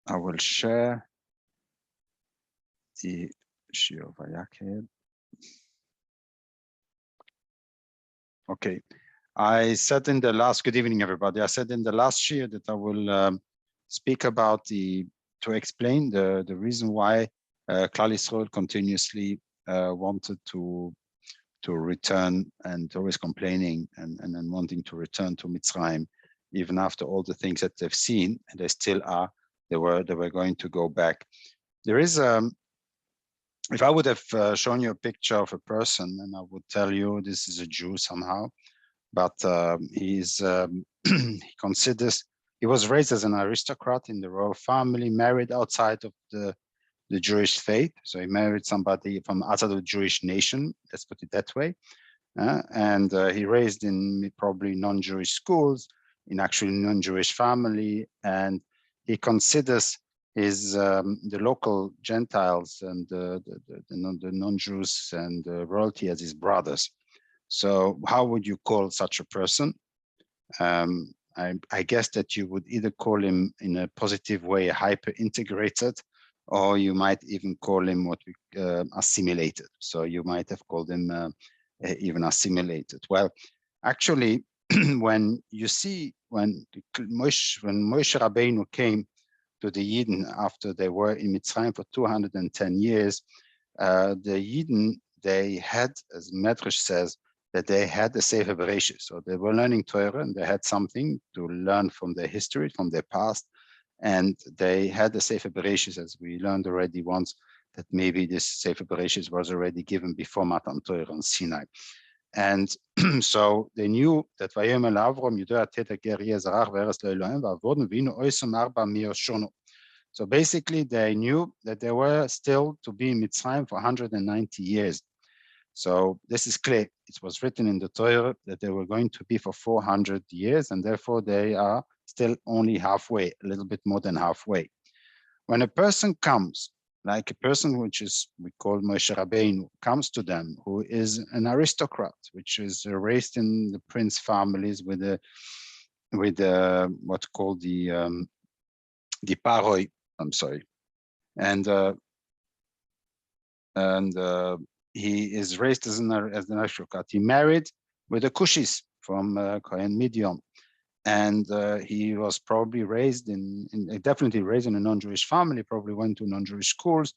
I will share the Shir Vayakhel. Okay. I said in the last, good evening, everybody. I said in the last year that I will speak about to explain the reason why Klal Yisrael continuously wanted to return and always complaining and then wanting to return to Mitzrayim, even after all the things that they've seen, and they still are, they were going to go back. There is, if I would have shown you a picture of a person and I would tell you this is a Jew somehow, but he considers, he was raised as an aristocrat in the royal family, married outside of the Jewish faith. So he married somebody from outside of the Jewish nation, let's put it that way. And he raised in probably non-Jewish schools, in actually non-Jewish family, and he considers his the local Gentiles and the non-Jews and the royalty as his brothers. So how would you call such a person? I guess that you would either call him in a positive way hyper-integrated, or you might even call him what we assimilated. So you might have called him even assimilated. Well, actually, when you see when Moshe Rabbeinu came to the Yidden after they were in Mitzrayim for 210 years, the Yidden, they had, as Medrash says, that they had the Sefer Bereshis. So they were learning Torah and they had something to learn from their history, from their past. And they had the Sefer Bereshis, as we learned already once, that maybe this Sefer Bereshis was already given before Matan Torah on Sinai. And so they knew that Vayomel Avram Yudea Teta Geri Ezarach Veres Le'Elohim Va'avodim V'inu Oisam Arba Miyot Shono. So basically, they knew that they were still to be in Mitzrayim for 190 years. So this is clear. It was written in the Torah that they were going to be for 400 years, and therefore they are still only halfway, a little bit more than halfway. When a person comes, like a person which is, we call Moshe Rabbeinu, comes to them, who is an aristocrat, which is raised in the prince families with what's called the paroi, I'm sorry, and he is raised as an aristocrat. He married with the Kushis from Kohen Midian. And he was probably raised definitely raised in a non-Jewish family, probably went to non-Jewish schools.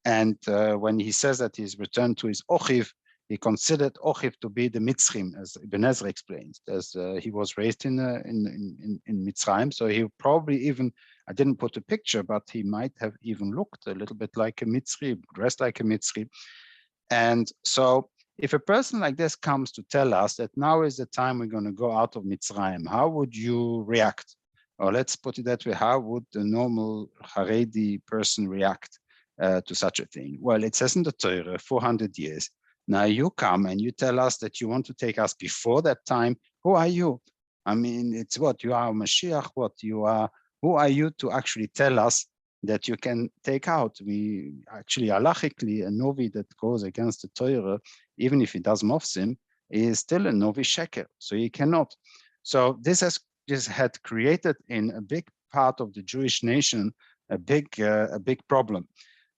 And when he says that he's returned to his Ochiv, he considered Ochiv to be the Mitzrim, as Ibn Ezra explains, as he was raised in Mitzrayim. So he probably even, I didn't put a picture, but he might have even looked a little bit like a Mitzri, dressed like a Mitzri. And so if a person like this comes to tell us that now is the time we're going to go out of Mitzrayim, how would you react? Or let's put it that way, how would the normal Haredi person react to such a thing? Well, it says in the Torah, 400 years. Now you come and you tell us that you want to take us before that time. Who are you? I mean, it's what? You are Mashiach, what? You are, who are you to actually tell us that you can take out? We actually, halachically, a novi that goes against the Torah, even if he does mofsim, is still a novi sheker, so he cannot. So this had created in a big part of the Jewish nation a big problem.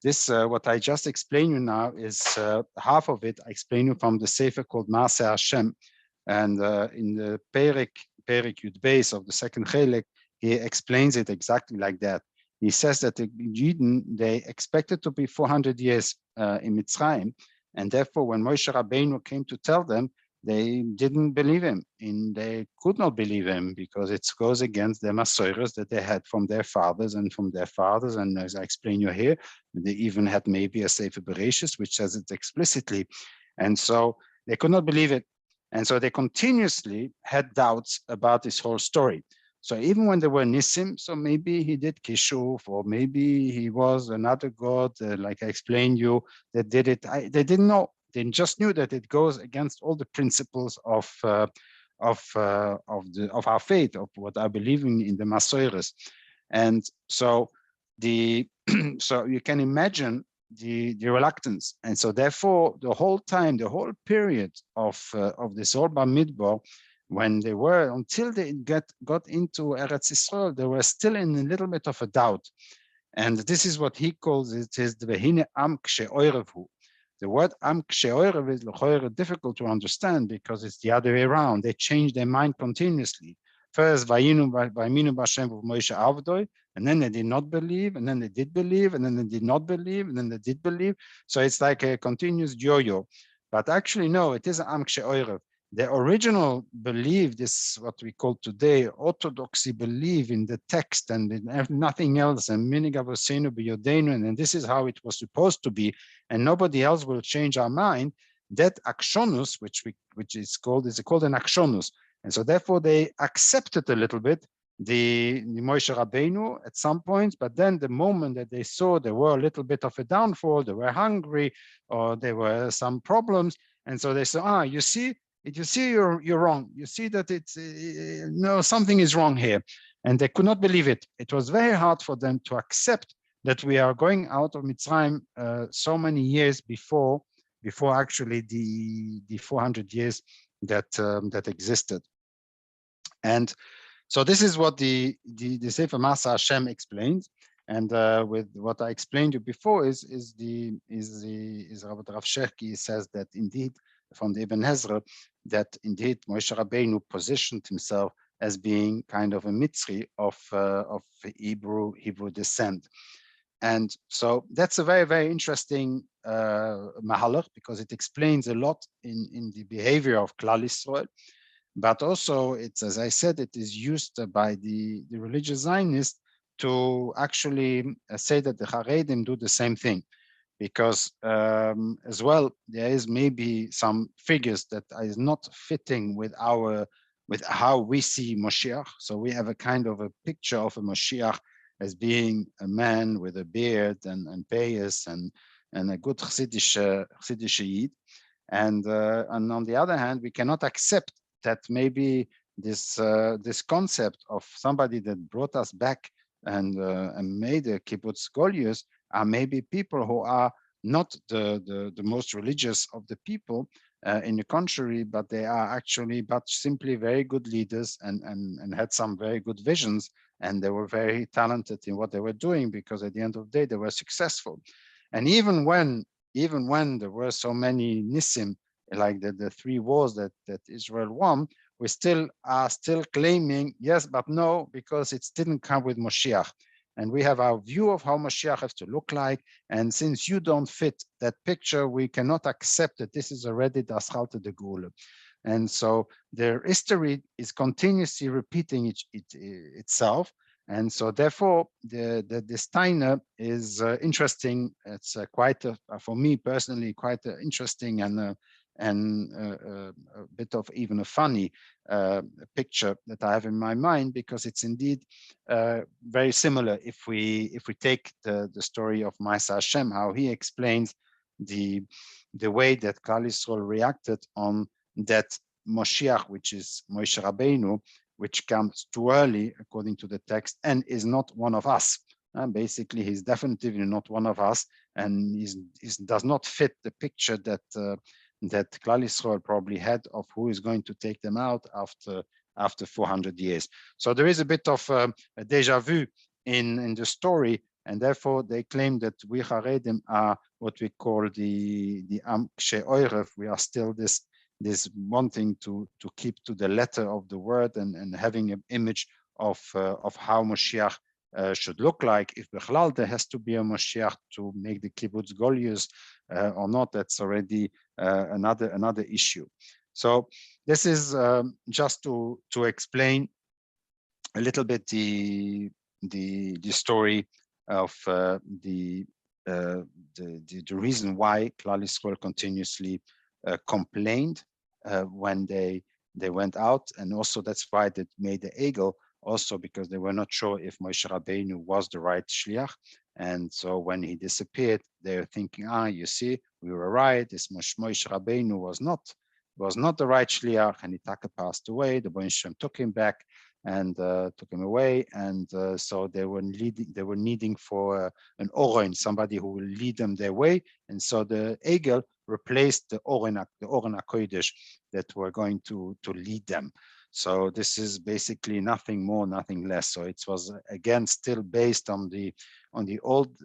This, what I just explained you now, is half of it I explain you from the Sefer called Maaseh Hashem, and in the Perek Yud Beis of the second Chelek, he explains it exactly like that. He says that the Yidden, they expected to be 400 years in Mitzrayim, and therefore when Moshe Rabbeinu came to tell them, they didn't believe him, and they could not believe him because it goes against the Masoros that they had from their fathers and from their fathers. And as I explain you here, they even had maybe a Sefer Bereshis, which says it explicitly. And so they could not believe it. And so they continuously had doubts about this whole story. So even when there were Nissim, so maybe he did Kishuf, or maybe he was another god, like I explained you, that did it. They didn't know. They just knew that it goes against all the principles of our faith, of what I believe in the Masoros. And so so you can imagine the reluctance. And so therefore, the whole time, the whole period of this whole Bamidbar, when they were, until they got into Eretz Yisrael, they were still in a little bit of a doubt. And this is what he calls it is the Vehine Am Kshe'oirevu. The word Am Kshe'oirev is difficult to understand because it's the other way around. They change their mind continuously. First, Vayinu B'Hashem Moshe Avdoi, and then they did not believe, and then they did believe, and then they did not believe, and then they did believe. So it's like a continuous yo-yo. But actually, no, it is Am Kshe'oirev. The original belief, this what we call today orthodoxy belief in the text and in nothing else, and minigavosenu b'yodenu, and this is how it was supposed to be, and nobody else will change our mind. That akshonus, which is called an akshonus, and so therefore they accepted a little bit the Moshe Rabbeinu at some point, but then the moment that they saw there were a little bit of a downfall, they were hungry, or there were some problems, and so they said, you see, you're wrong. You see that it's no, something is wrong here, and they could not believe it. It was very hard for them to accept that we are going out of Mitzrayim so many years before actually the 400 years that existed. And so this is what the Sefer Masa Hashem explains, and with what I explained to you before is Rabbi Rav Shechki says that indeed from the Ibn Ezra that indeed Moshe Rabbeinu positioned himself as being kind of a Mitzri of Hebrew descent. And so that's a very, very interesting mahalach, because it explains a lot in the behavior of Klal Yisrael. But also, it's, as I said, it is used by the religious Zionists to actually say that the Haredim do the same thing. Because as well, there is maybe some figures that is not fitting with how we see Moshiach. So we have a kind of a picture of a Moshiach as being a man with a beard and payas and a good Chassidish Yid. And on the other hand, we cannot accept that maybe this concept of somebody that brought us back and made a kibbutz golius are maybe people who are not the most religious of the people in the contrary, but they are actually simply very good leaders and had some very good visions, and they were very talented in what they were doing, because at the end of the day they were successful. And even when there were so many nisim, like the 3 wars that Israel won, we are still claiming yes but no, because it didn't come with Moshiach. And we have our view of how Mashiach has to look like. And since you don't fit that picture, we cannot accept that this is already the Aschalte de Gule. And so their history is continuously repeating itself. And so therefore, the Steiner is interesting. It's for me personally, quite interesting and a bit of even a funny picture that I have in my mind, because it's indeed very similar. If we take the story of Ma'aseh Hashem, how he explains the way that Klal Yisrael reacted on that Moshiach, which is Moshe Rabbeinu, which comes too early according to the text and is not one of us. Basically, he's definitely not one of us, and he does not fit the picture that Klal Yisrael probably had of who is going to take them out after 400 years. So there is a bit of a deja vu in the story, and therefore they claim that we Haredim are what we call the Am Kshe'oirev. We are still this wanting to keep to the letter of the word and having an image of how Moshiach should look like. If Bechlal there has to be a Moshiach to make the kibbutz golius or not, that's already another issue. So this is just to explain a little bit the story of the reason why Klal Yisrael continuously complained when they went out, and also that's why they made the egel, also because they were not sure if Moshe Rabbeinu was the right shliach. And so when he disappeared, they're thinking, you see, we were right. This Moshe Rabbeinu was not the right shliach, and Itaka passed away. The Boin Shem took him back and took him away, and so they were needing for an Oren, somebody who will lead them their way. And so the Egel replaced the Oren HaKodesh that were going to lead them. So this is basically nothing more, nothing less. So it was again still based on the old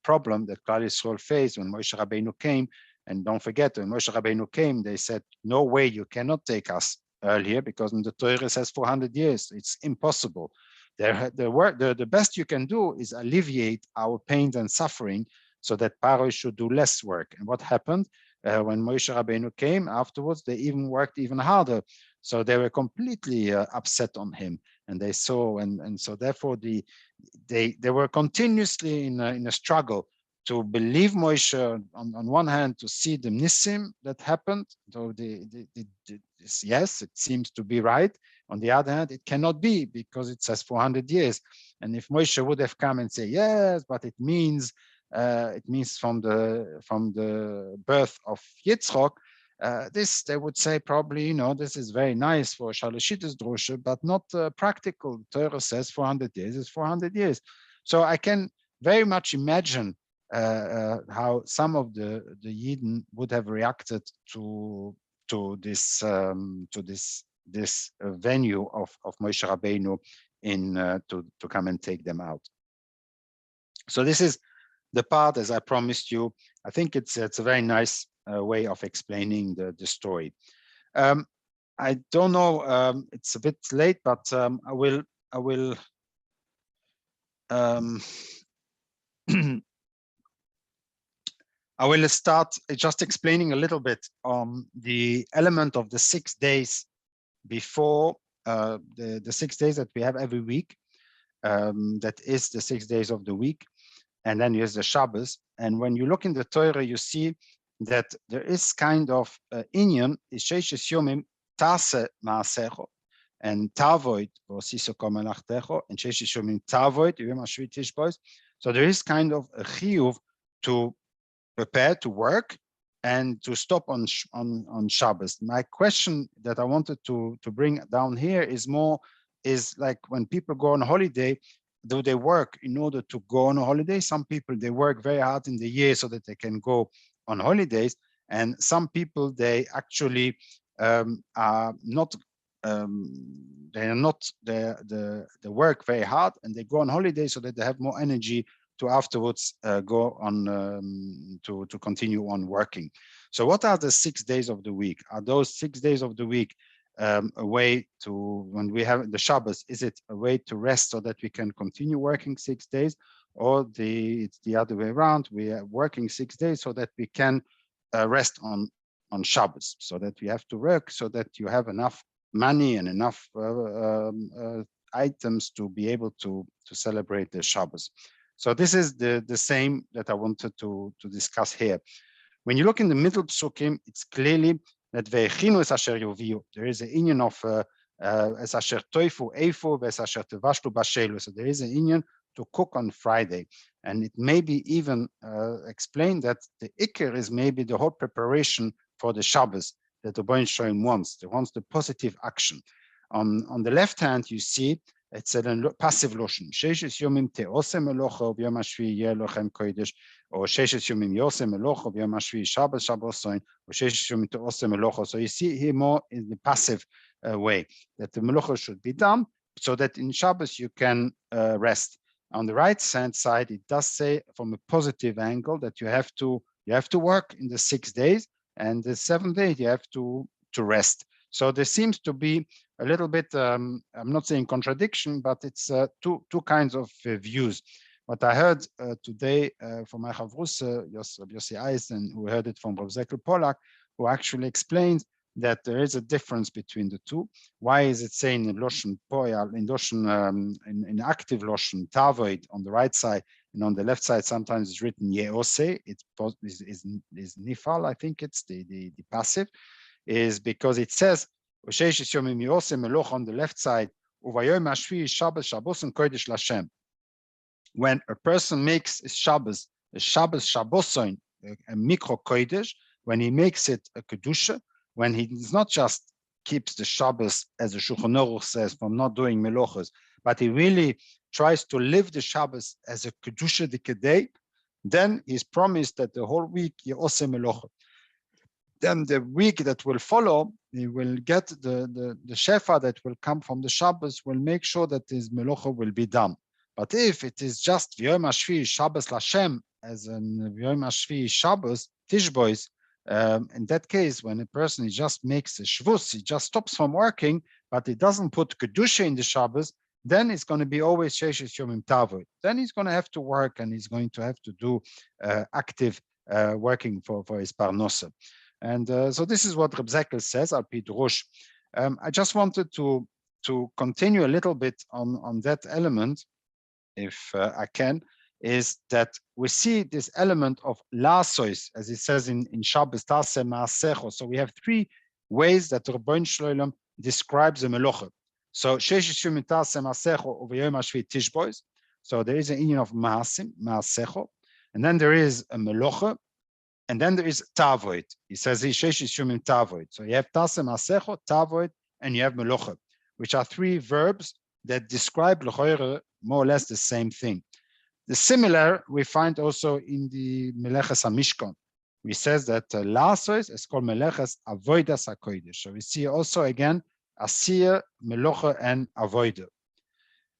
problem that Klal Yisrael faced when Moshe Rabbeinu came. And don't forget, when Moshe Rabbeinu came, they said, "No way, you cannot take us earlier, because in the Torah it says 400 years. It's impossible. The best you can do is alleviate our pains and suffering, so that Paro should do less work." And what happened? When Moshe Rabbeinu came afterwards, they even worked even harder. So they were completely upset on him, and they saw, and so therefore they were continuously in a struggle to believe Moshe on one hand, to see the Nissim that happened. So yes, it seems to be right. On the other hand, it cannot be, because it says 400 years. And if Moshe would have come and say, yes, but it means from the birth of Yitzchok, this they would say probably, this is very nice for Shaloshitas Drusha, but not practical. Torah says 400 years is 400 years. So I can very much imagine how some of the Yidden would have reacted to this venue of Moshe Rabbeinu to come and take them out. So this is the part, as I promised you. I think it's a very nice way of explaining the story. I don't know, it's a bit late, but I will I will start just explaining a little bit on the element of the 6 days before the 6 days that we have every week. That is the 6 days of the week. And then here's the Shabbos. And when you look in the Torah, you see that there is kind of inyan, Sheishes Yomim Tase Maasecho, and Tavoid, Vosiso Komelachtecho, and Sheishes Yomim Tavoid, Yom HaShvi Tishbos. So there is kind of a chiyuv to prepare to work and to stop on Shabbos. My question that I wanted to bring down here is like, when people go on holiday, do they work in order to go on a holiday? Some people, they work very hard in the year so that they can go on holidays. And some people, they actually are not, they work very hard and they go on holiday so that they have more energy to afterwards go on to continue on working. So what are the 6 days of the week? Are those 6 days of the week a way to, when we have the Shabbos, is it a way to rest so that we can continue working 6 days? Or it's the other way around, we are working 6 days so that we can rest on Shabbos, so that we have to work so that you have enough money and enough items to be able to celebrate the Shabbos. So this is the same that I wanted to discuss here. When you look in the middle psukim, it's clearly that ve'echinu es asher yoviu. There is an inyan of es asher toifu eifu ve'es asher tevashlu bashelu. So there is an inyan to cook on Friday, and it may be even explained that the ikir is maybe the whole preparation for the Shabbos that the Boin Shoim wants. They want the positive action. On the left hand, you see it's a passive lotion. Sheishes yomim te'osem melocha v'yom hashvi yeh lochem kodesh, or sheishes yomim yosem melocha v'yom hashvi Shabbos Shabbosoin, or sheishes yomim te'osem melocha. So you see here more in the passive way that the melocha should be done, so that in Shabbos you can rest. On the right hand side, it does say from a positive angle that you have to work in the 6 days, and the 7th day you have to rest. So there seems to be a little bit, I'm not saying contradiction, but it's two kinds of views. What I heard today from my Chavrus, Yossi Eisen, who heard it from Rav Zekel Pollack, who actually explains that there is a difference between the two. Why is it saying in Loshen Poyal, in Loshen, in active Loshen, Tavoid on the right side, and on the left side sometimes it's written Yeose, it's is Nifal, I think it's the passive, is because it says on the left side, when a person makes a Shabbos Shabboson, a mikro kodesh, when he makes it a kedusha, when he does not just keeps the Shabbos, as the Shulchan Aruch says, from not doing melochos, but he really tries to live the Shabbos as a kedusha d'kedei, then he's promised that the whole week he also melochos. then the week that will follow, he will get the shefa that will come from the Shabbos, will make sure that his melocha will be done. But if it is just V'yom HaShvi Shabbos Lashem, as in V'yom HaShvi Shabbos Tishbois, in that case, when a person just makes a shvus, he just stops from working, but he doesn't put kedusha in the Shabbos, then it's going to be always Sheshes Yomim Tavod. Then he's going to have to work, and he's going to have to do active working for his parnosa. And so this is what Reb Zekel says, Al Pi Drush. I just wanted to continue a little bit on that element, if I can, is that we see this element of lasois, as it says in Shabbos, Taseh Ma'asecho. So we have three ways that Rabbeinu Shloim describes the melocha. So Sheish Yomim Taseh Ma'asecho Uv'yom HaShvi Tishbois. So there is an union of Ma'asim, Ma'asecho, and then there is a melocha, and then there is Tavoid. He says Sheish Yomim Tavoid. So you have Taseh Ma'asecho, Tavoid, and you have melocha, which are three verbs that describe more or less the same thing. The similar we find also in the Meleches HaMishkan. We says that Lasois is called Meleches Avoidas HaKodesh. So we see also again Asiyah, Melocha, and Avoida.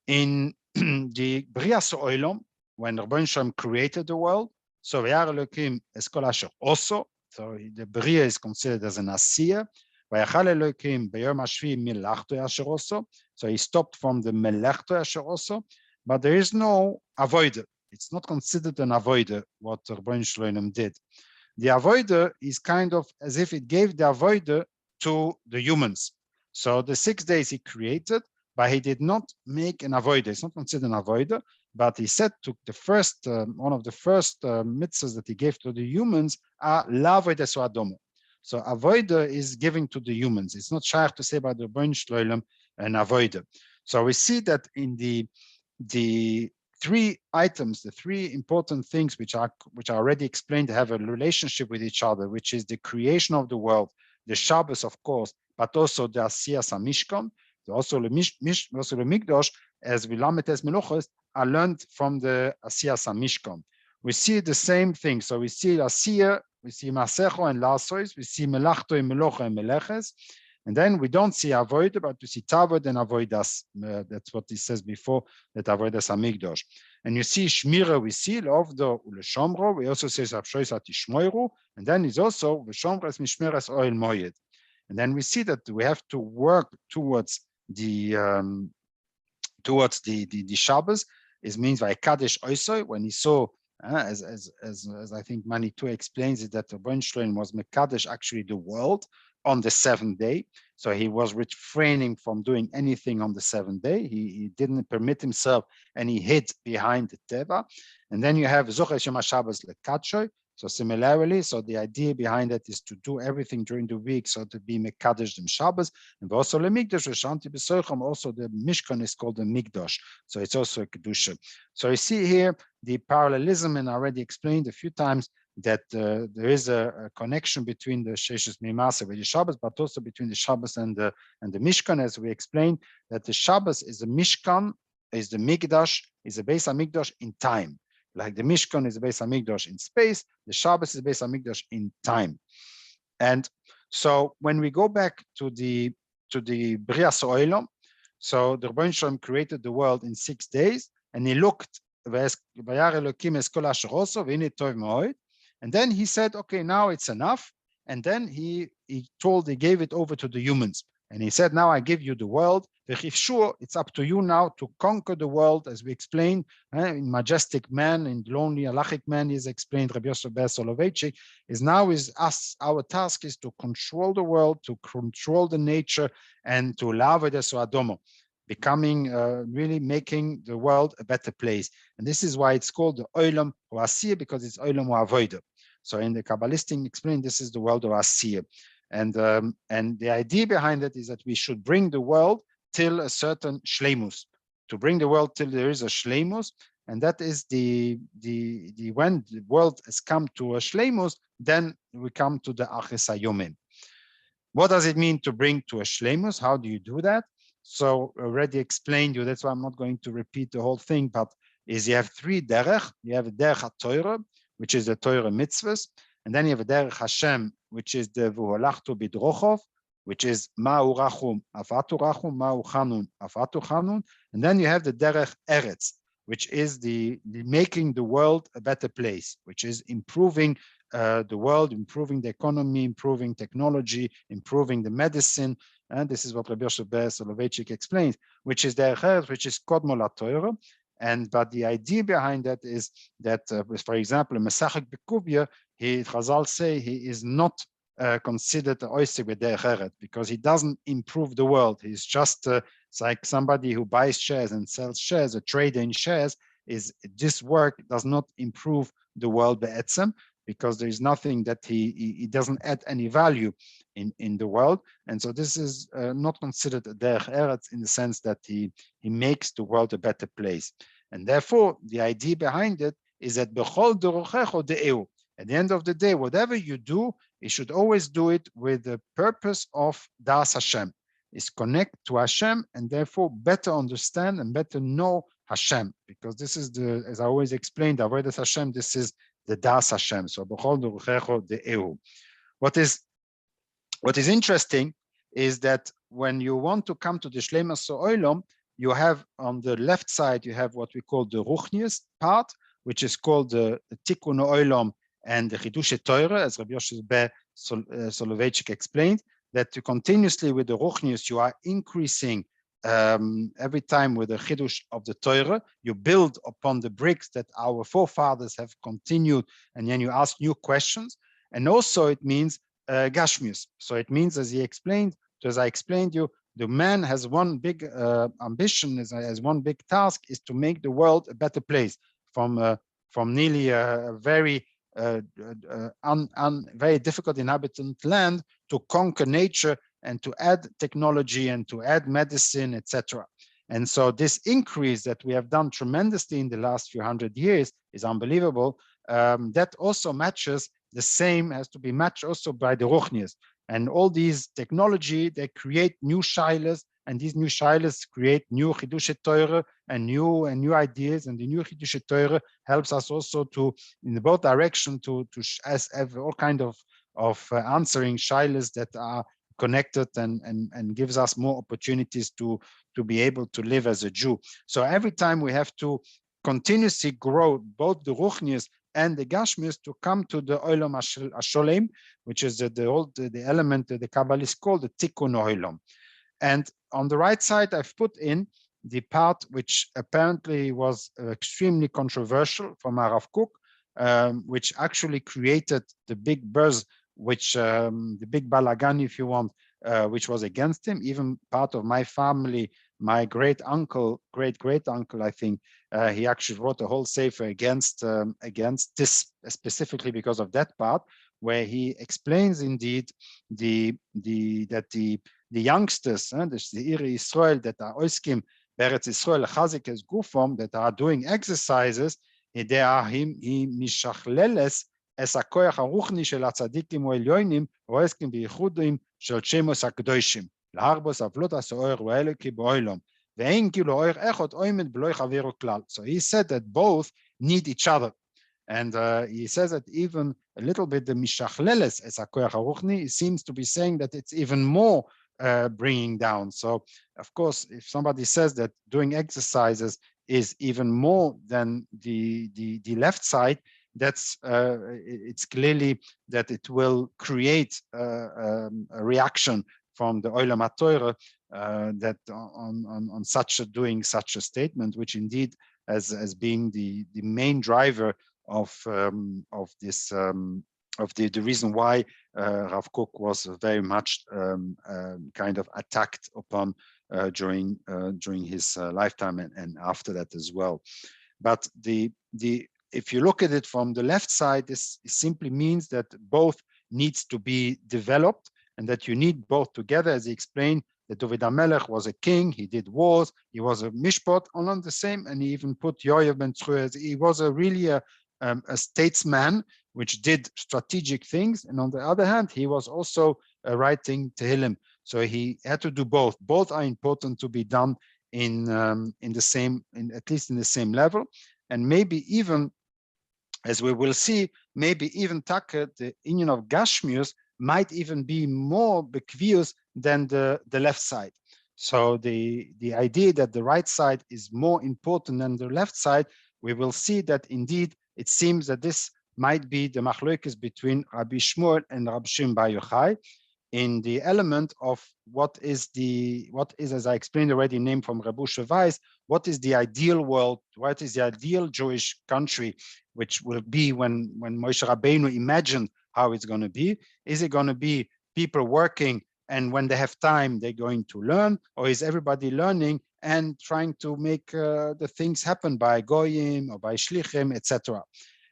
In the Brias Oilom, when Rabbeinu Shalom created the world, so Vayar Elokim Eskol Asher also, so the Bria is considered as an Asiyah. Vayakhel Elokim B'yom HaShvi Milachto Asher also, so he stopped from the Melechto Asher also, but there is no avoider. It's not considered an avoider, what Rabbeinu Shloim did. The avoider is kind of as if it gave the avoider to the humans. So the 6 days he created, but he did not make an avoider. It's not considered an avoider, but he said to the first, one of the first mitzvahs that he gave to the humans are la'avoid es adomo. So avoider is giving to the humans. It's not shaykh to say about the Rabbeinu Shloim an avoider. So we see that in the three items, the three important things which are already explained, have a relationship with each other, which is the creation of the world, the Shabbos, of course, but also the Asiyas HaMishkan, also the Mikdash, as Vilamet es Meluchos, are learned from the Asiyas HaMishkan. We see the same thing. So we see Asiyah, we see Masecho and Lasois, we see Melachto and Melocha and Meleches, and then we don't see Avoid, but we see Tavod and Avoidas. That's what he says before, that Avoidas HaMikdash. And you see Shmira, we see Lovdo Uleshomro, we also say Sapshois Atishmoiru, and then it's also Veshomres Mishmeres Oil Moyed. And then we see that we have to work towards the Shabbos. It means by Kadesh Oisoi, when he saw, as I think Manitou explains it, that the Rabbeinu Shloim was Mekadesh actually the world on the seventh day. So he was refraining from doing anything on the seventh day. He didn't permit himself, and he hid behind the Teva. And then you have Zoches Yom HaShabbos Lekadshoy. So similarly, so the idea behind it is to do everything during the week, so to be Mekadesh Dem Shabbos, and also the Mikdash, Shanti B'Socham, also the Mishkan is called the Mikdash, so it's also a Kedusha. So you see here the parallelism, and I already explained a few times that there is a connection between the Sheshes Mimasa with the Shabbos, but also between the Shabbos and the Mishkan, as we explained, that the Shabbos is the Mishkan, is the Mikdash, is a Beis HaMikdash in time. Like the Mishkan is a Beis HaMikdash in space, the Shabbos is a Beis HaMikdash in time. And so when we go back to the Brias Oilom, so the Rebbeinu Shalom created the world in 6 days, and he looked, and then he said, okay, now it's enough. And then he gave it over to the humans. And he said, now I give you the world. Sure, it's up to you now to conquer the world, as we explained in Majestic Man, in Lonely Halachic Man, is explained, Rabbi Yosef Ber Soloveitchik, is now is us, our task is to control the world, to control the nature, and to la'avoid es adomo, becoming, really making the world a better place. And this is why it's called the Olam Asiyah, because it's Olam Avoida. So in the Kabbalistic explained, this is the world of Asiyah. And the idea behind it is that we should bring the world till a certain shleimus, to bring the world till there is a shleimus, and that is the when the world has come to a shleimus, then we come to the Achis HaYomim. What does it mean to bring to a shleimus? How do you do that? So already explained you, that's why I'm not going to repeat the whole thing, but is you have 3 derech. You have a derech HaTorah, which is the Torah mitzvahs, and then you have a derech Hashem, which is the V'holachtu bidrochov, which is Ma'u Rachum Afatu Rachum, Ma'u Chanun Afatu Chanun. And then you have the Derech Eretz, which is the making the world a better place, which is improving the world, improving the economy, improving technology, improving the medicine. And this is what Rabbi Yosef Ber Soloveitchik explains, which is Derech Eretz, which is Kodmo LaTorah. But the idea behind that is that, for example, in Mesachek Bekubia, Chazal say he is not considered oisik b'derech eretz because he doesn't improve the world. He's just it's like somebody who buys shares and sells shares, a trader in shares. Is this work does not improve the world be'etzem, because there is nothing that he doesn't add any value in the world, and so this is not considered a derech eretz in the sense that he makes the world a better place. And therefore, the idea behind it is that bechol dorochecho de'eu. At the end of the day, whatever you do, you should always do it with the purpose of Das Hashem, is connect to Hashem and therefore better understand and better know Hashem, because this is the, as I always explained, Avodas Hashem, this is the Das Hashem. So bechol dorochecho de'eu. What is interesting is that when you want to come to the Shleimus Olam, you have on the left side, you have what we call the Ruchnius part, which is called the Tikkun Olam and the Chidushe Torah, as Rabbi Yosef Ber Soloveitchik explained, that you continuously with the Ruchnius, you are increasing every time with the Chidush of the Torah. You build upon the bricks that our forefathers have continued, and then you ask new questions. And also it means Gashmius. So it means, as I explained you, the man has one big ambition, has one big task, is to make the world a better place from nearly a very very difficult inhabitant land to conquer nature and to add technology and to add medicine, etc. And so this increase that we have done tremendously in the last few hundred years is unbelievable. That also matches the same, has to be matched also by the Ruchnius. And all these technology, they create new shilas, and these new shilas create new Chidushe Torah and new ideas. And the new Chidushe Torah helps us also to, in both directions, to have all kind of answering shilas that are connected and gives us more opportunities to be able to live as a Jew. So every time we have to continuously grow both the Ruchnius and the Gashmius to come to the Olam Hasholem, which is the element that the Kabbalists call the Tikkun Olam. And on the right side, I've put in the part which apparently was extremely controversial from Harav Kook, which actually created the big buzz, which the big balagan, if you want, which was against him. Even part of my family, my great uncle, great uncle, I think, he actually wrote a whole sefer against this, specifically because of that part, where he explains indeed that the youngsters, the Iri Israel that are oiskim Beretz Israel chazik es gufom, that are doing exercises, they are mishachleles es hakoyach haruchni shel hatzadikim u'elyonim oiskim beichudim shel shemos hakdoshim laharbos avlot hasoer u'eloki b'oilom ve'ein ki lo oir echot oimed b'lo chaveru klal. So he said that both need each other. And he says that even a little bit the mishachleles es hakoyach haruchni seems to be saying that it's even more bringing down. So of course, if somebody says that doing exercises is even more than the left side, that's it's clearly that it will create a reaction from the Olam HaTorah that on doing such a statement, which indeed as being the main driver of this of the reason why Rav Kook was very much kind of attacked upon during his lifetime and after that as well. But if you look at it from the left side, this simply means that both needs to be developed and that you need both together. As he explained, that David HaMelech was a king, he did wars, he was a mishpat, all on the same, and he even put Yoav ben Tzruya, he was really a statesman which did strategic things, and on the other hand, he was also writing Tehillim. So he had to do both. Both are important to be done in the same, at least in the same level, and maybe even, as we will see, maybe even Taka, the union of Gashmius might even be more bequeous than the left side. So the idea that the right side is more important than the left side, we will see that indeed it seems that this might be the machlokes between Rabbi Shmuel and Rabbi Shimon Bar Yochai in the element of what is, as I explained already, name from Rabbi Weiss, what is the ideal world, what is the ideal Jewish country, which will be when Moshe Rabbeinu imagined how it's going to be. Is it going to be people working, and when they have time, they're going to learn, or is everybody learning and trying to make the things happen by goyim or by shlichim, etc.?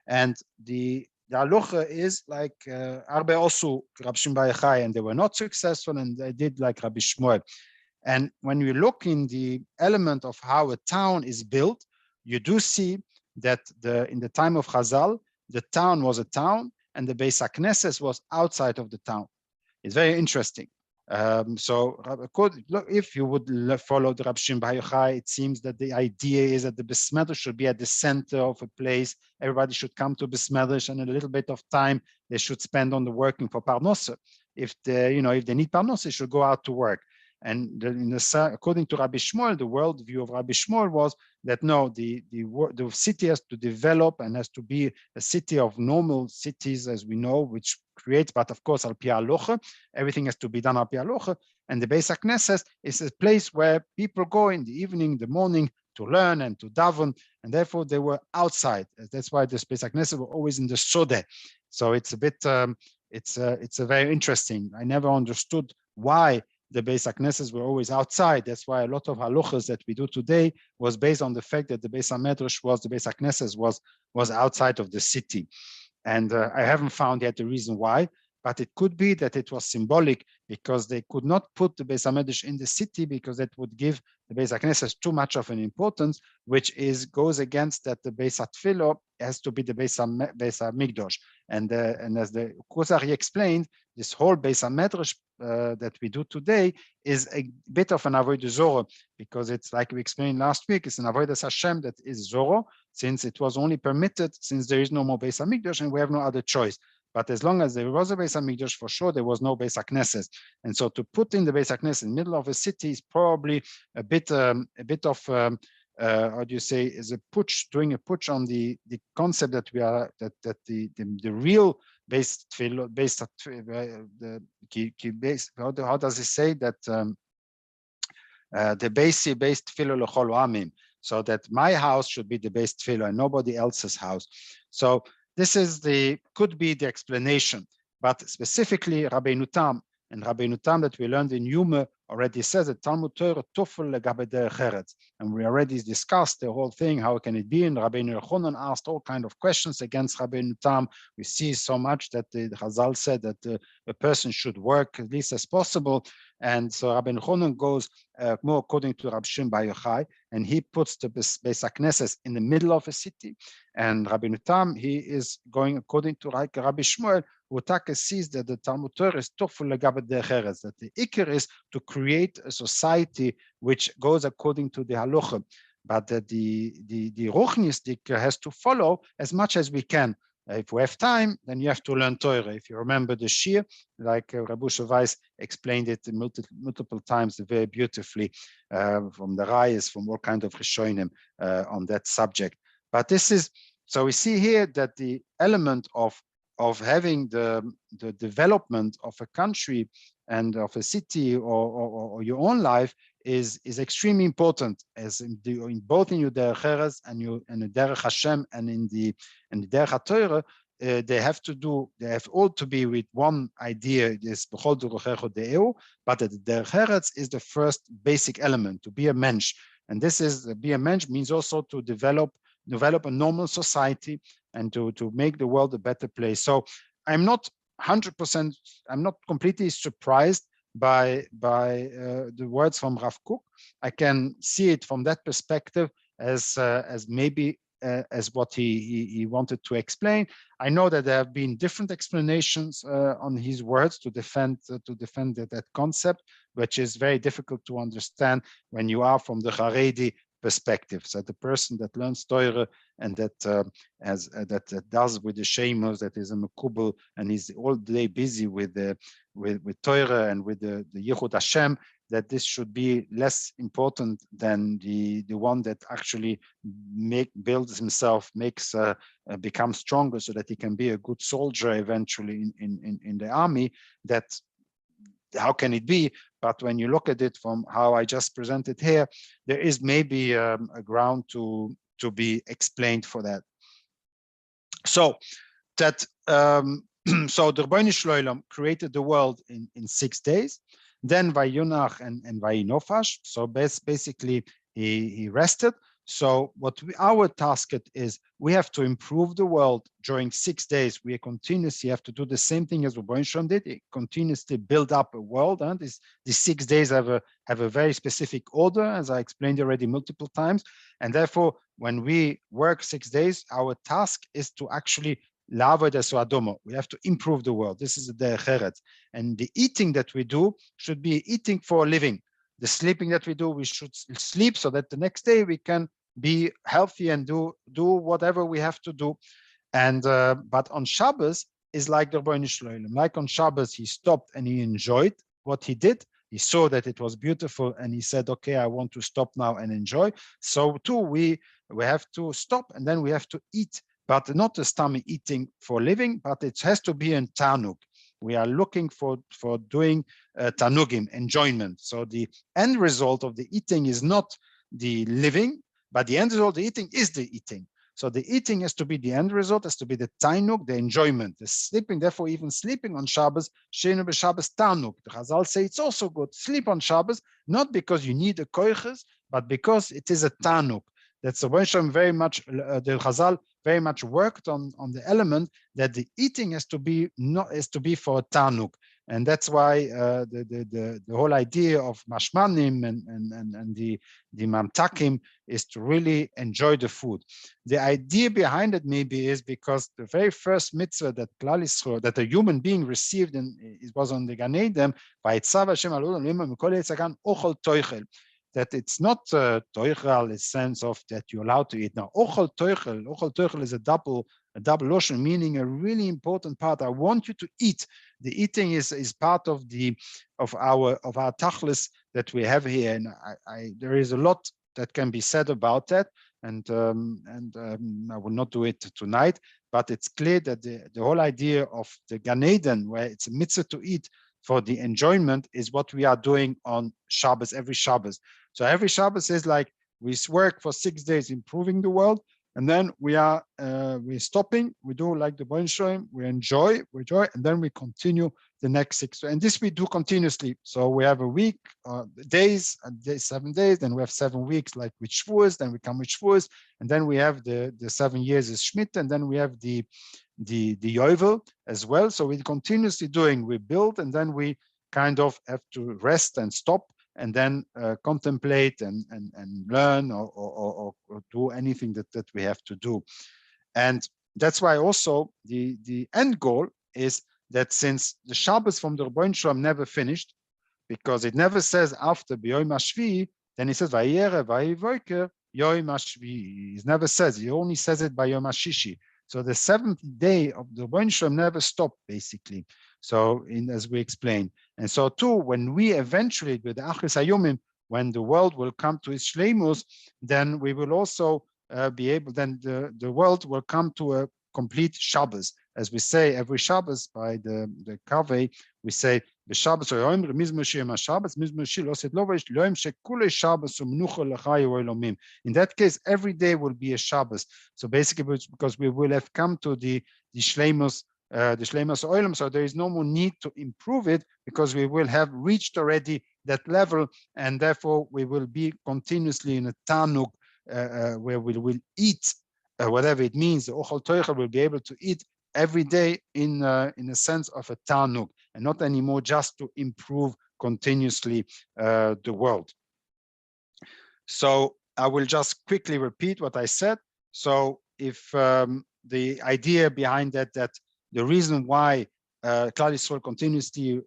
And the halacha is like Arbe also Rabbi Shimon Bar Yochai, and they were not successful, and they did like Rabbi Shmuel. And when you look in the element of how a town is built, you do see that in the time of Chazal, the town was a town, and the Beis HaKnesses was outside of the town. It's very interesting. So if you would follow the Rabbi Shimon Bar Yochai, it seems that the idea is that the Beis Medrash should be at the center of a place. Everybody should come to Beis Medrash, and a little bit of time they should spend on the working for Parnosa. If they need Parnosa, they should go out to work. And according to Rabbi Shmuel, the worldview of Rabbi Shmuel was that no, the city has to develop and has to be a city of normal cities, as we know, which creates, but of course, al pi halacha, everything has to be done al pi halacha. And the Beis HaKnesses is a place where people go in the evening, the morning, to learn and to daven, and therefore they were outside. That's why the Beis HaKnesses were always in the sode. So it's a bit, it's a very interesting. I never understood why the Beis HaKnesses were always outside. That's why a lot of halachas that we do today was based on the fact that the Beis HaMedrash the Beis HaKnesses was outside of the city. And I haven't found yet the reason why, but it could be that it was symbolic because they could not put the Beis HaMedrash in the city because that would give the Beis HaKnesses too much of an importance, which goes against that the Beis HaTfilah has to be the Beis HaMikdash. And as the Kuzari explained, this whole Beis HaMedrash that we do today is a bit of an avodah zorah, because it's like we explained last week, it's an avodas Hashem that is zorah, since it was only permitted since there is no more Beis HaMikdash and we have no other choice. But as long as there was a Beis HaMikdash, for sure there was no Beis HaKnesses. And so to put in the Beis HaKnesses in the middle of a city is probably a bit of how do you say, is a putsch, doing a putsch on the concept that we are that the real base how does it say that the based tefillah l'chol amim, so that my house should be the base tefillah and nobody else's house. So this is could be the explanation, but specifically Rabbeinu Tam that we learned in Yuma already says that Talmud Torah tofel legabe derech eretz, and we already discussed the whole thing. How can it be? And Rabbeinu Yochanan asked all kind of questions against Rabbeinu Tam. We see so much that the Chazal said that a person should work at least as possible, and so Rabbeinu Yochanan goes more according to Rabbi Shimon Bar Yochai, and he puts the Beis HaKnesses in the middle of a city, and Rabbeinu Tam, he is going according to Rabbi Shmuel, who sees that the Talmud Torah is tofel legabe derech eretz, that the ikar is to create a society which goes according to the halacha, but that the ruchnistic has to follow as much as we can. If we have time, then you have to learn Torah. If you remember the Shir, like Rabbi Weiss explained it multiple times very beautifully from the Rayas, from all kinds of Rishonim on that subject. But this is, so we see here that the element of having the development of a country and of a city or your own life is extremely important, as in both in your derech eretz and the derech Hashem and in the derech HaTorah. They have all to be with one idea, is b'chol deruchecho de'eu, but the derech eretz is the first basic element, to be a mensch. And this is, be a mensch means also to develop a normal society and to make the world a better place. So I'm not 100%, I'm not completely surprised by the words from Rav Kook. I can see it from that perspective as maybe as what he wanted to explain. I know that there have been different explanations on his words to defend that concept, which is very difficult to understand when you are from the Haredi perspective. So the person that learns Torah and that that does with the shemos, that is a mekubal and is all day busy with the with Torah and with the Yichud Hashem, that this should be less important than the one that actually builds himself, becomes stronger, so that he can be a good soldier eventually in the army. That how can it be? But when you look at it from how I just presented here, there is maybe a ground to be explained for that. So that so the Rebbeinu Shloim created the world in 6 days. Then Vayunach and Vayinofash. So basically he rested. So what our task is, we have to improve the world during 6 days. We continuously have to do the same thing as Rebbeinu Shloim did. Continuously build up a world. And these 6 days have a very specific order, as I explained already multiple times. And therefore, when we work 6 days, our task is to actually we have to improve the world. This is the derech. And the eating that we do should be eating for a living. The sleeping that we do, we should sleep so that the next day we can be healthy and do whatever we have to do. And but on Shabbos is like the Rebbeinu Shloim. Like on Shabbos, he stopped and he enjoyed what he did. He saw that it was beautiful and he said, okay, I want to stop now and enjoy. So too, we have to stop and then we have to eat. But not a stomach eating for living, but it has to be in tanug. We are looking for doing tanugim, enjoyment. So the end result of the eating is not the living, but the end result of the eating is the eating. So the eating has to be the end result, has to be the tanug, the enjoyment. The sleeping, therefore, even sleeping on Shabbos, sheinu b'Shabbos tanug. The Chazal say it's also good. Sleep on Shabbos, not because you need a koiches, but because it is a tanug. That's the Rebbeinu very much, the Chazal very much worked on the element that the eating has to be for a tanuk, and that's why the whole idea of mashmanim and the mamtakim is to really enjoy the food. The idea behind it maybe is because the very first mitzvah that Klal Yisrael, that a human being received, and it was on the Gan Eden, that it's not toichel in the sense of that you're allowed to eat. Now, ochel toichel is a double lotion, meaning a really important part. I want you to eat. The eating is part of our tachlis that we have here, and there is a lot that can be said about that, and I will not do it tonight. But it's clear that the whole idea of the Gan Eden, where it's a mitzvah to eat for the enjoyment, is what we are doing on Shabbos, every Shabbos. So every Shabbos is like we work for 6 days improving the world, and then we're stopping. We do like the Rebbeinu Shloim, we enjoy, and then we continue the next 6. And this we do continuously. So we have a week, days, 7 days. Then we have 7 weeks, like with Shavuos. Then we come with Shavuos, and then we have the 7 years is Shemitah, and then we have the Yovel as well. So we're continuously doing. We build, and then we kind of have to rest and stop, and then contemplate and learn or do anything that we have to do. And that's why also the end goal is that since the Shabbos from the Rebbeinu Shloim never finished, because it never says after B'Yom HaShvi, then it says Vayere Vayivoker Yom HaShvi. It never says, he only says it by Yom HaShishi. So the 7th day of the Rebbeinu Shloim never stopped, basically. So as we explained. And so too, when we eventually, with the Achris Hayomim, when the world will come to its Shleimus, then we will also be able, then the world will come to a complete Shabbos. As we say every Shabbos by the Kaveh, we say, in that case, every day will be a Shabbos. So basically, because we will have come to the Shleimus, the Shleimus Olam, so there is no more need to improve it, because we will have reached already that level, and therefore we will be continuously in a Tanuk, where we will eat whatever it means. The Ochel Toichel will be able to eat every day in a sense of a Tanuk, and not anymore just to improve continuously the world. So I will just quickly repeat what I said. So if the idea behind that the reason why Klal Yisrael continuously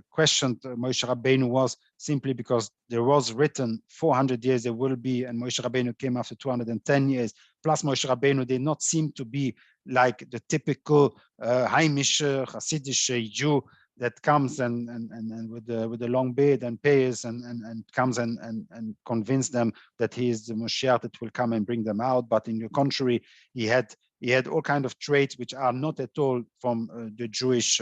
questioned Moshe Rabbeinu was simply because there was written 400 years there will be, and Moshe Rabbeinu came after 210 years. Plus Moshe Rabbeinu did not seem to be like the typical Heimish Hasidic Jew that comes and with the long beard and pays and comes and convince them that he is the Moshiach that will come and bring them out. But in the contrary, he had all kinds of traits which are not at all from the Jewish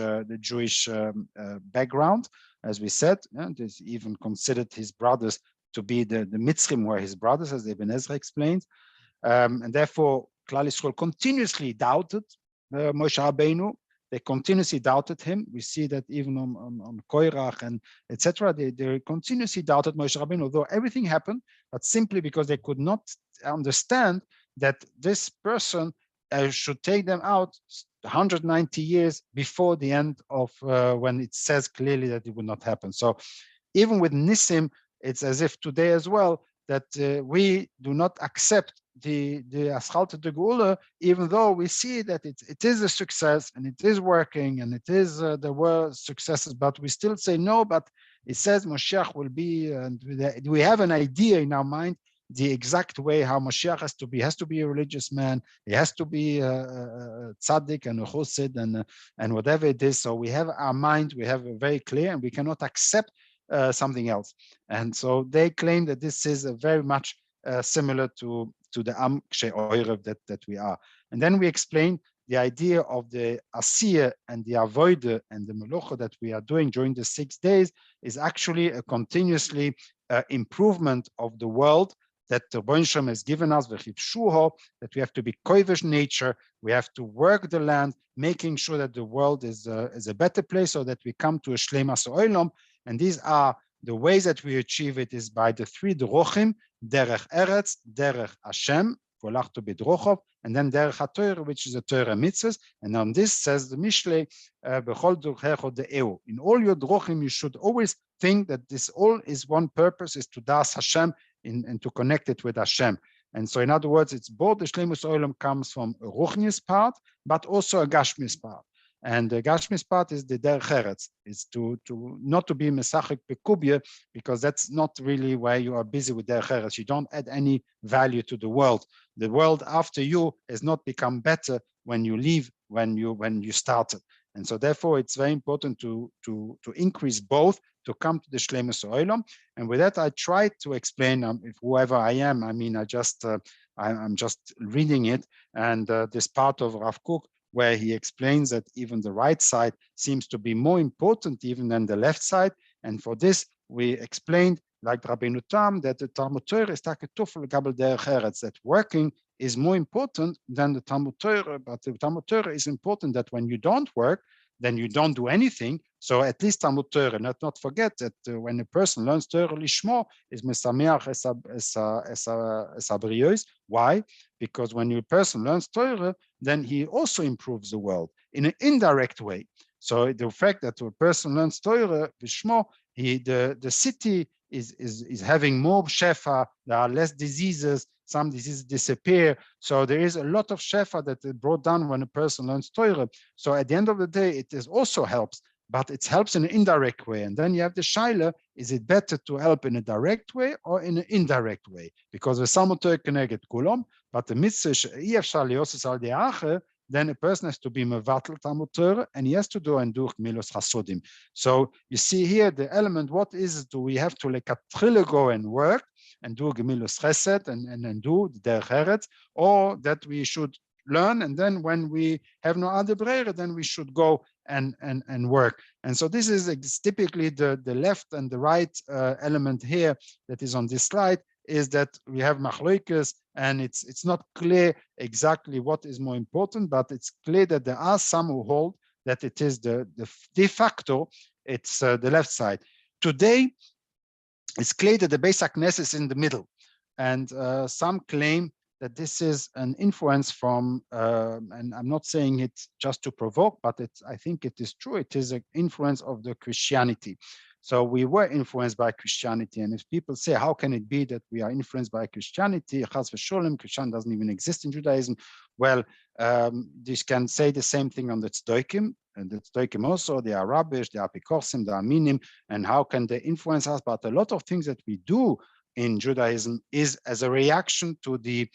background, as we said. And he's even considered his brothers to be the Mitzrim were his brothers, as Ibn Ezra explains. And therefore, Klal Yisrael continuously doubted Moshe Rabbeinu. They continuously doubted him. We see that even on Koirach and etc. They continuously doubted Moshe Rabbeinu, although everything happened, but simply because they could not understand that this person should take them out 190 years before the end of when it says clearly that it would not happen. So even with Nissim, it's as if today as well that we do not accept the Aschalta de Geula, even though we see that it is a success and it is working and it is there were successes, but we still say no. But it says Moshiach will be, and we have an idea in our mind the exact way how Moshiach has to be. He has to be a religious man. He has to be a tzaddik and a chassid and whatever it is. So we have our mind. We have it very clear, and we cannot accept something else. And so they claim that this is very much similar to the Am Kshei Oirev that we are. And then we explain the idea of the Asiyah and the Avodah and the Melucha that we are doing during the 6 days is actually a continuously improvement of the world that the Rebbeinu Shalom has given us, that we have to be koivish nature, we have to work the land, making sure that the world is a better place so that we come to a Shleimas Olam. And these are the ways that we achieve it is by the 3 drochim, derech eretz, derech Hashem, volachtu bidrochov, and then derech HaTorah, which is the Torah mitzvahs. And on this says the Mishlei, bechol drochecho de'eu. In all your drochim, you should always think that this all is one purpose, is to das Hashem and to connect it with Hashem. And so in other words, it's both the Shleimus Olam comes from a ruchnius part, but also a gashmius part. And the Gashmis part is the derech eretz, is to not to be mesachik bekubya, because that's not really where you are busy with derech eretz. You don't add any value to the world. The world after you has not become better when you leave, when you started. And so therefore it's very important to increase both, to come to the Shleimus Olam. And with that I try to explain, if whoever I am, I mean, I'm just reading it, and this part of Rav Kook, where he explains that even the right side seems to be more important even than the left side. And for this, we explained, like Rabbeinu Tam, that the Talmud Torah is taketufel gabel derech eretz, that working is more important than the Talmud Torah, but the Talmud Torah is important that when you don't work, then you don't do anything. So at least Talmud Torah, not forget that when a person learns Torah lishmo, is mesameach es habriyos. Why? Because when a person learns Torah, then he also improves the world in an indirect way. So the fact that a person learns Torah lishmo, the city is having more shefa, there are less diseases, some diseases disappear. So there is a lot of shefa that is brought down when a person learns Torah. So at the end of the day, it is also helps, but it helps in an indirect way. And then you have the shaila, is it better to help in a direct way or in an indirect way? Because the Talmud Torah connected kulam, but the mitzvah efshar liyosos al de'acher, then a person has to be mevatel Talmud Torah, and he has to do and do milos chasodim. So you see here the element, what is it? Do we have to lekatrila go and work and do gemilos chesed and do the derech eretz, or that we should learn, and then when we have no other brera, then we should go and work. And so this is typically the left and the right element here that is on this slide, is that we have machloikas, and it's not clear exactly what is more important, but it's clear that there are some who hold that it is the de facto, it's the left side. Today, it's clear that the Beis HaKnesset is in the middle, and some claim that this is an influence from, and I'm not saying it just to provoke, but I think it is true, it is an influence of the Christianity. So we were influenced by Christianity. And if people say, how can it be that we are influenced by Christianity? Chas v'sholem, Christianity doesn't even exist in Judaism. Well, this can say the same thing on the tzdokim, and the tzdokim also, they are rubbish, they are apikosim, they are minim, and how can they influence us? But a lot of things that we do in Judaism is as a reaction to the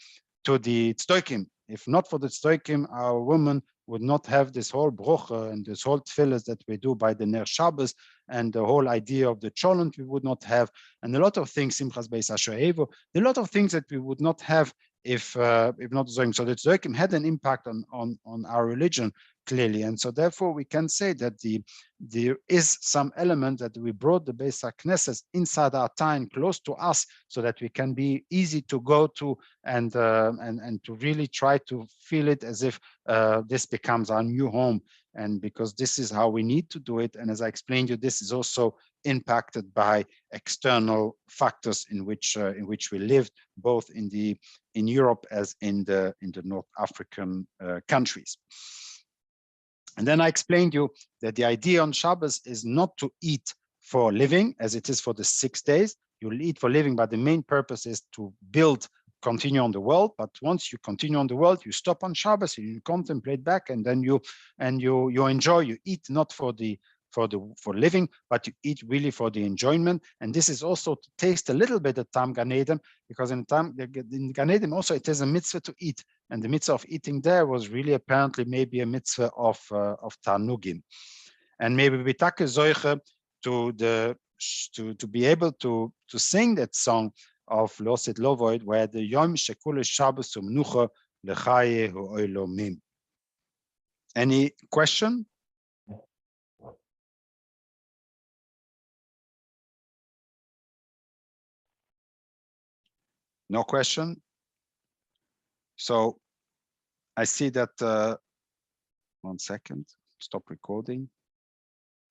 tzdokim. If not for the tzdokim, our women would not have this whole brocha and this whole tefillas that we do by the Ner Shabbos, and the whole idea of the cholent we would not have, and a lot of things, Simchas Beis Hashoevo, a lot of things that we would not have if not Zoim. So the Tzdokim had an impact on our religion, clearly, and so therefore we can say that there is some element that we brought the Beis HaKnesses inside our time, close to us, so that we can be easy to go to and to really try to feel it as if this becomes our new home, and because this is how we need to do it. And as I explained you, this is also impacted by external factors in which we lived, both in Europe as in the North African countries. And then I explained you that the idea on Shabbos is not to eat for living as it is for the 6 days. You'll eat for living, but the main purpose is to continue on the world. But once you continue on the world, you stop on Shabbos, you contemplate back, and then you enjoy. You eat not for living, but you eat really for the enjoyment. And this is also to taste a little bit of Tam Gan Eden, because in Gan Eden also it is a mitzvah to eat, and the mitzvah of eating there was really apparently maybe a mitzvah of Tanugim, and maybe Bitake Zoiche to be able to sing that song of Losit Lovoid, where the Yom Shekule Shabbos Umnucha Lechaye Ho'olomim. Any question? No question. So I see that, 1 second, stop recording.